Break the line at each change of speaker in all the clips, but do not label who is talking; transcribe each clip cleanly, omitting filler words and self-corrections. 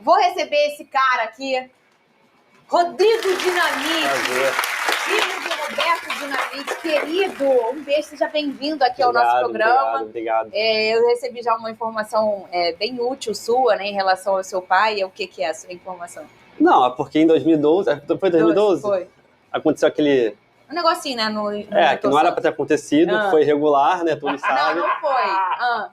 Vou receber esse cara aqui, Rodrigo Dinamite, filho de Roberto Dinamite, querido. Um beijo, seja bem-vindo aqui ao nosso programa.
Obrigado.
Eu recebi já uma informação bem útil sua, né, em relação ao seu pai. O que é a sua informação?
Não, é porque em 2012, foi 2012?
Foi.
Aconteceu aquele...
Um negocinho, né?
Que não era para ter acontecido, foi irregular, né? Todos sabem.
Não foi.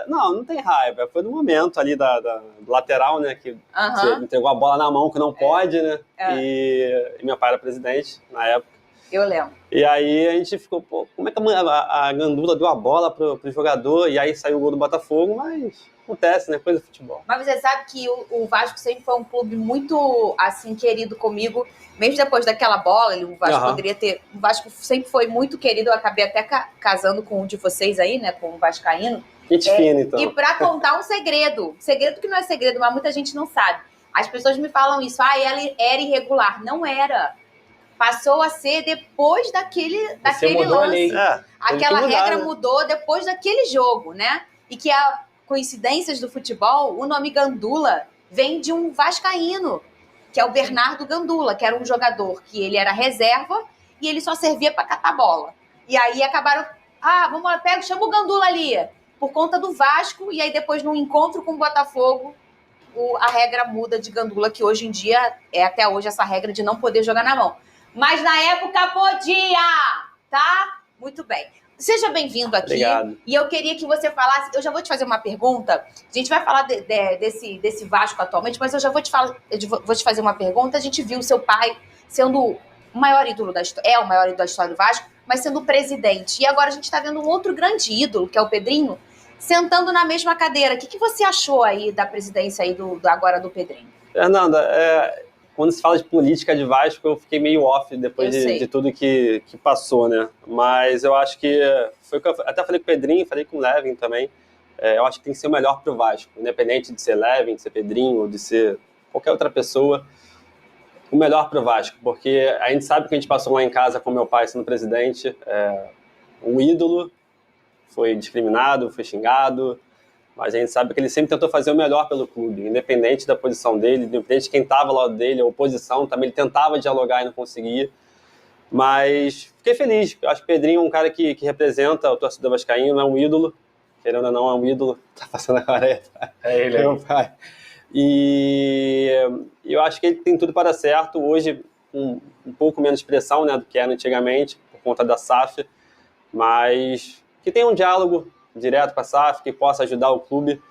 Não tem raiva. Foi no momento ali do lateral, né? Que você entregou a bola na mão, que não pode, né? E meu pai era presidente na época.
Eu lembro.
E aí a gente ficou, pô, como é que a Gandula deu a bola pro jogador e aí saiu o gol do Botafogo, mas acontece, né? Coisa do futebol.
Mas você sabe que o Vasco sempre foi um clube muito, assim, querido comigo. Mesmo depois daquela bola, o Vasco poderia ter... O Vasco sempre foi muito querido. Eu acabei até casando com um de vocês aí, né? Com o vascaíno.
Gente fina, então.
E pra contar um segredo que não é segredo, mas muita gente não sabe. As pessoas me falam isso. Ela era irregular. Não era. Passou a ser depois daquele lance. Aquela regra mudou depois daquele jogo, né? E que a coincidências do futebol, o nome Gandula vem de um vascaíno, que é o Bernardo Gandula, que era um jogador que ele era reserva e ele só servia para catar bola. E aí acabaram, vamos lá, chama o Gandula ali, por conta do Vasco, e aí depois num encontro com o Botafogo, a regra muda de Gandula, que hoje em dia é até hoje essa regra de não poder jogar na mão. Mas na época podia, tá? Muito bem. Seja bem-vindo aqui.
Obrigado.
E eu queria que você falasse... Eu já vou te fazer uma pergunta. A gente vai falar desse Vasco atualmente, mas eu já vou te fazer uma pergunta. A gente viu o seu pai sendo o maior ídolo da história, o maior ídolo da história do Vasco, mas sendo presidente. E agora a gente está vendo um outro grande ídolo, que é o Pedrinho, sentando na mesma cadeira. O que você achou aí da presidência aí agora do Pedrinho?
Fernanda, quando se fala de política de Vasco, eu fiquei meio off depois de tudo que passou, né? Mas eu acho que foi o que eu até falei com o Pedrinho, falei com o Levin também. Eu acho que tem que ser o melhor para o Vasco, independente de ser Levin, de ser Pedrinho, ou de ser qualquer outra pessoa, o melhor para o Vasco, porque a gente sabe que a gente passou lá em casa com meu pai sendo presidente, um ídolo, foi discriminado, foi xingado, mas a gente sabe que ele sempre tentou fazer o melhor pelo clube, independente da posição dele, independente de quem estava ao lado dele, a oposição também, ele tentava dialogar e não conseguia. Mas fiquei feliz, eu acho que o Pedrinho é um cara que representa o torcedor vascaíno, é um ídolo, querendo ou não, é um ídolo, tá passando agora, é ele, meu pai. E eu acho que ele tem tudo para dar certo, hoje um pouco menos pressão, né, do que era antigamente, por conta da SAF, mas que tenha um diálogo direto com a SAF, que possa ajudar o clube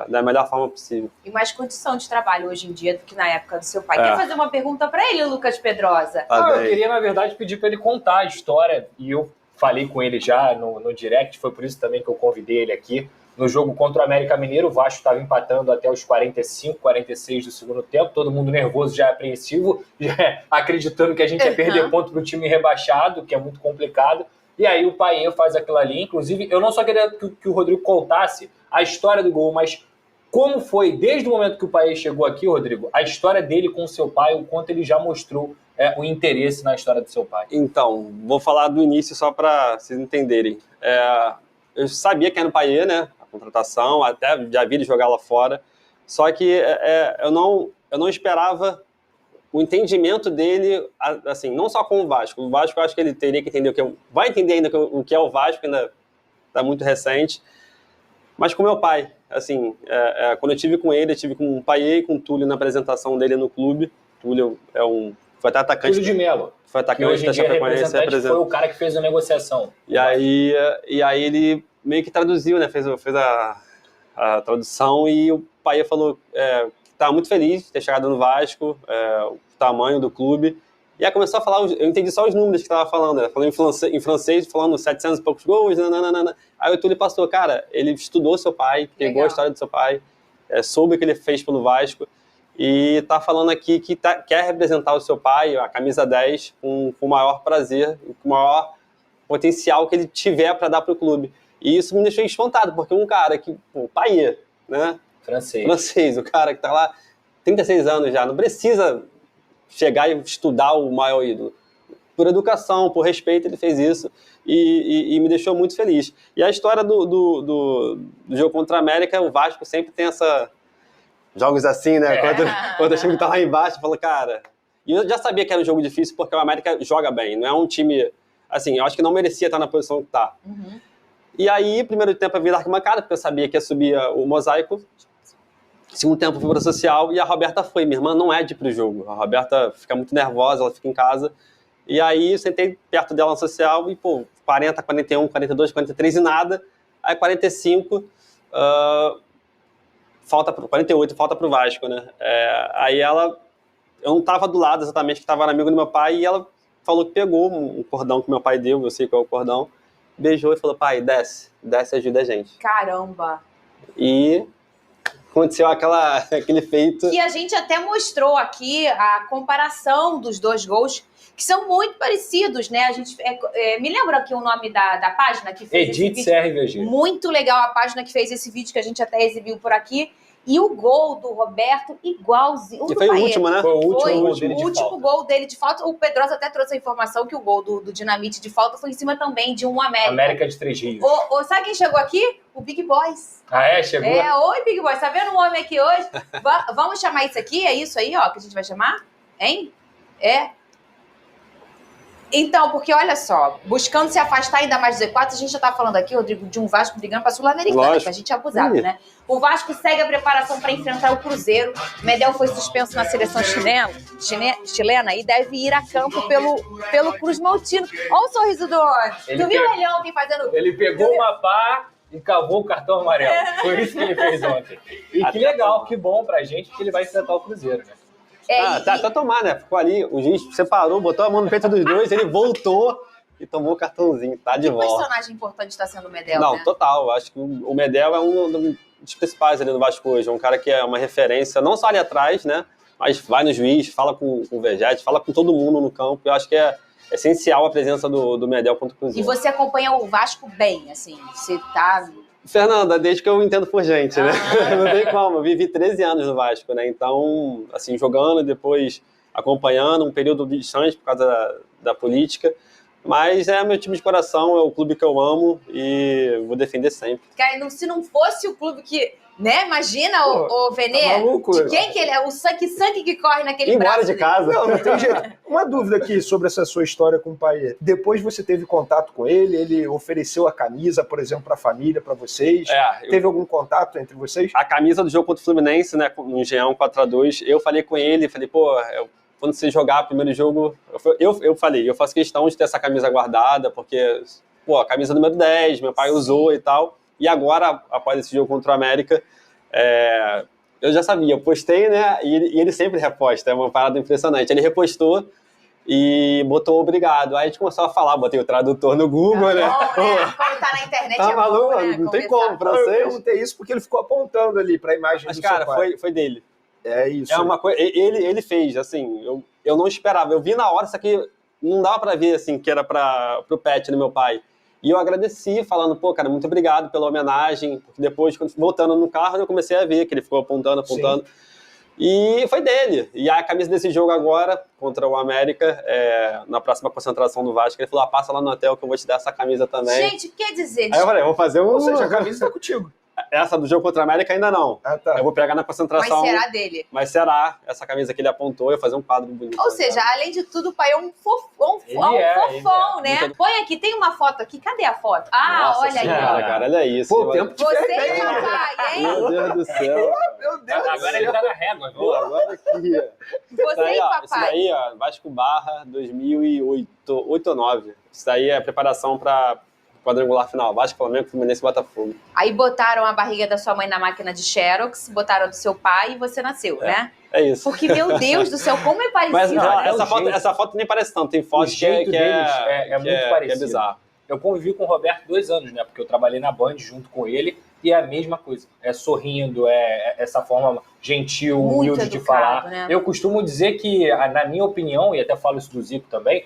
da melhor forma possível.
E mais condição de trabalho hoje em dia do que na época do seu pai. Quer fazer uma pergunta para ele, Lucas Pedrosa?
Eu queria, na verdade, pedir para ele contar a história, e eu falei com ele já no direct, foi por isso também que eu convidei ele aqui. No jogo contra o América Mineiro, o Vasco estava empatando até os 45, 46 do segundo tempo, todo mundo nervoso, já apreensivo, já acreditando que a gente ia perder ponto para o time rebaixado, que é muito complicado. E aí o Paê faz aquilo ali. Inclusive, eu não só queria que o Rodrigo contasse a história do gol, mas como foi, desde o momento que o Paê chegou aqui, Rodrigo, a história dele com o seu pai, o quanto ele já mostrou o interesse na história do seu pai.
Então, vou falar do início só para vocês entenderem. Eu sabia que era no Paê, né? A contratação, até já vi ele jogar lá fora. Só que eu não esperava o entendimento dele, assim, não só com o Vasco. O Vasco, eu acho que ele teria que entender vai entender ainda o que é o Vasco, ainda está muito recente, mas com meu pai. Assim, quando eu tive com ele, eu tive com o Paê e com o Túlio na apresentação dele no clube. Túlio foi até atacante.
Túlio de Melo.
Foi atacante da Chapecoense.
Foi o cara que fez a negociação.
E aí ele meio que traduziu, né? Fez a tradução, e o Paê falou que estava muito feliz de ter chegado no Vasco, o tamanho do clube. E aí começou a falar, eu entendi só os números que estava falando, né? Falando em francês, falando 700 e poucos gols, nananana. Aí o Túlio passou, cara, ele estudou seu pai, pegou a história do seu pai, soube o que ele fez pelo Vasco, e tá falando aqui que quer representar o seu pai, a camisa 10, com o maior prazer, com o maior potencial que ele tiver para dar para o clube. E isso me deixou espantado, porque um cara que, o Paê, né? Francês, o cara que tá lá 36 anos já, não precisa chegar e estudar o maior ídolo. Por educação, por respeito, ele fez isso e me deixou muito feliz. E a história do jogo contra a América, o Vasco sempre tem jogos assim, né? Quando o time tá lá embaixo, eu falo, cara... E eu já sabia que era um jogo difícil, porque o América joga bem. Não é um time... Assim, eu acho que não merecia estar na posição que tá.
Uhum.
E aí, primeiro tempo eu vi da arquibancada, porque eu sabia que ia subir o mosaico. Segundo tempo eu fui para social e a Roberta foi. Minha irmã não é de ir pro jogo. A Roberta fica muito nervosa, ela fica em casa. E aí eu sentei perto dela na social e, 40, 41, 42, 43 e nada. Aí 45, falta pro 48, falta pro Vasco, né? Aí ela... Eu não estava do lado exatamente, que estava amigo do meu pai, e ela falou que pegou um cordão que meu pai deu, eu sei qual é o cordão, beijou e falou, pai, desce e ajuda a gente.
Caramba!
E aconteceu aquele feito...
Que a gente até mostrou aqui a comparação dos dois gols, que são muito parecidos, né? A gente me lembra aqui o nome da página que fez
Edith
esse vídeo.
CRVG.
Muito legal a página que fez esse vídeo, que a gente até exibiu por aqui. E o gol do Roberto, igualzinho.
E foi o último, né?
Foi o
último gol dele de falta. O Pedrosa até trouxe a informação que o gol do Dinamite de falta foi em cima também de um América.
América de Três Rios.
Sabe quem chegou aqui? O Big Boys.
Chegou?
Oi, Big Boys. Tá vendo um homem aqui hoje? Vamos chamar isso aqui? É isso aí, ó, que a gente vai chamar? Hein? Então, porque olha só, buscando se afastar ainda mais do Z4, a gente já tá falando aqui, Rodrigo, de um Vasco brigando pra Sul-Americana, que a gente é abusado, né? O Vasco segue a preparação para enfrentar o Cruzeiro. Medel foi suspenso na seleção chilena e deve ir a campo pelo Cruz Maltino. Olha o sorriso do homem. Tu viu ele ontem fazendo...
Ele pegou uma pá e cavou o cartão amarelo. Foi isso que ele fez ontem. E que legal, que bom pra gente que ele vai enfrentar o Cruzeiro, né?
Tá tomar, né? Ficou ali, o juiz separou, botou a mão no peito dos dois, ele voltou e tomou o cartãozinho, tá de volta.
Que personagem importante está sendo o Medel,
Não,
né?
total. Acho que o Medel é um dos principais ali no Vasco hoje. É um cara que é uma referência, não só ali atrás, né? Mas vai no juiz, fala com o Vegete, fala com todo mundo no campo. Eu acho que é essencial a presença do Medel contra o Cruzeiro.
E você acompanha o Vasco bem, assim? Você tá...
Fernanda, desde que eu entendo por gente, né? Não tem como. Eu vivi 13 anos no Vasco, né? Então, assim, jogando e depois acompanhando, um período distante por causa da política. Mas é meu time de coração, é o clube que eu amo e vou defender sempre.
Cara, se não fosse o clube que... Né? Imagina, o Venê,
tá maluco,
de quem que ele é? O sangue que corre naquele braço.
Embora de casa.
Não tem jeito. Uma dúvida aqui sobre essa sua história com o pai. Depois você teve contato com ele? Ele ofereceu a camisa, por exemplo, para a família, para vocês? Teve algum contato entre vocês?
A camisa do jogo contra o Fluminense, né, no Engenhão 4-2, eu falei com ele, falei, quando você jogar o primeiro jogo, eu faço questão de ter essa camisa guardada, porque, a camisa número 10, meu pai usou e tal. E agora, após esse jogo contra o América, eu já sabia, eu postei, né, e ele sempre reposta, é uma parada impressionante. Ele repostou e botou obrigado. Aí a gente começou a falar, botei o tradutor no Google, né?
Como tá na internet
tá maluco,
bom, né?
Não tem como, francês.
Eu perguntei isso porque ele ficou apontando ali para a imagem do seu pai.
Mas, cara, foi dele.
É isso.
É uma coisa, ele fez, assim, eu não esperava. Eu vi na hora, isso aqui não dava pra ver, assim, que era pro pet do meu pai. E eu agradeci, falando, cara, muito obrigado pela homenagem. Porque depois, voltando no carro, eu comecei a ver que ele ficou apontando. Sim. E foi dele. E a camisa desse jogo agora, contra o América, na próxima concentração do Vasco, ele falou, passa lá no hotel que eu vou te dar essa camisa também.
Gente, quer dizer...
Aí eu falei, vou fazer um...
Ou seja, a camisa tá contigo.
Essa do jogo contra a América ainda não.
Tá.
Eu vou pegar na concentração.
Mas será dele.
Mas será essa camisa que ele apontou, eu fazer um quadro bonito.
Ou seja, além de tudo, o pai é um fofão, né? Muito... Põe aqui, tem uma foto aqui. Cadê a foto?
Nossa
olha
senhora,
aí.
Cara, olha isso.
Pô, o tempo de
você e papai, hein?
Meu Deus do céu.
Meu Deus do céu.
Agora ele tá na régua.
Agora aqui,
Você e papai.
Isso daí, Vasco Barra, 2008 ou 2009. Isso daí é preparação para quadrangular final. Vasco, Flamengo, Fluminense e Botafogo.
Aí botaram a barriga da sua mãe na máquina de Xerox, botaram a do seu pai e você nasceu, né?
É isso.
Porque, meu Deus do céu, como é parecido.
Mas essa foto nem parece tanto. Tem foto que é
muito parecido.
É bizarro.
Eu convivi com o Roberto 2 anos, né? Porque eu trabalhei na Band junto com ele e é a mesma coisa. É sorrindo, é essa forma gentil,
muito
humilde
educado,
de falar.
Né?
Eu costumo dizer que, na minha opinião, e até falo isso do Zico também,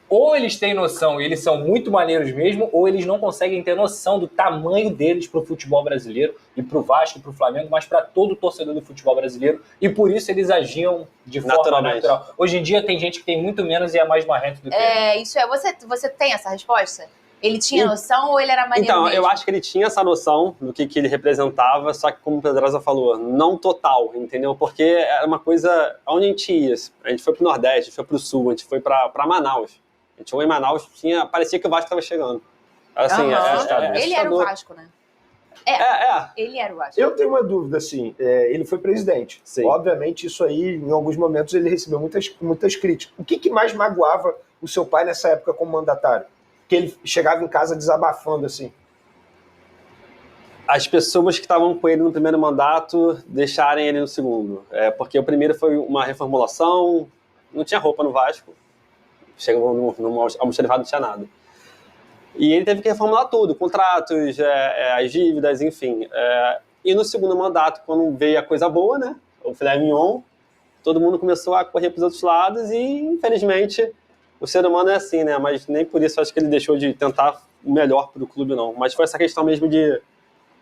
ou eles têm noção e eles são muito maneiros mesmo, ou eles não conseguem ter noção do tamanho deles pro futebol brasileiro e pro Vasco e pro Flamengo, mas para todo torcedor do futebol brasileiro. E por isso eles agiam de forma natural. Hoje em dia tem gente que tem muito menos e é mais marrento do que
isso é. Você tem essa resposta? Ele tinha noção ou ele era maneiro
Então,
mesmo?
eu acho que ele tinha essa noção do que ele representava, só que, como o Pedrosa falou, não total, entendeu? Porque era uma coisa... Onde a gente ia? A gente foi pro Nordeste, a gente foi pro Sul, a gente foi pra Manaus. A gente chegou em Manaus, parecia que o Vasco estava chegando. Assim,
ele era o Vasco, né? Ele era o Vasco.
Eu tenho uma dúvida, assim, ele foi presidente.
Sim.
Obviamente, isso aí, em alguns momentos, ele recebeu muitas críticas. O que mais magoava o seu pai nessa época como mandatário? Que ele chegava em casa desabafando, assim.
As pessoas que estavam com ele no primeiro mandato deixarem ele no segundo. Porque o primeiro foi uma reformulação, não tinha roupa no Vasco. Chegou no almoxarifado, não tinha nada. E ele teve que reformular tudo, contratos, as dívidas, enfim. E no segundo mandato, quando veio a coisa boa, né, o filé mignon, todo mundo começou a correr para os outros lados e, infelizmente, o ser humano é assim, né? Mas nem por isso acho que ele deixou de tentar o melhor para o clube, não. Mas foi essa questão mesmo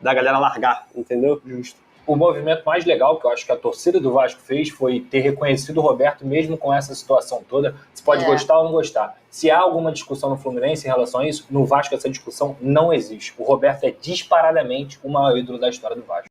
da galera largar, entendeu?
Justo.
O movimento mais legal que eu acho que a torcida do Vasco fez foi ter reconhecido o Roberto mesmo com essa situação toda. Você pode gostar ou não gostar. Se há alguma discussão no Fluminense em relação a isso, no Vasco essa discussão não existe. O Roberto é disparadamente o maior ídolo da história do Vasco.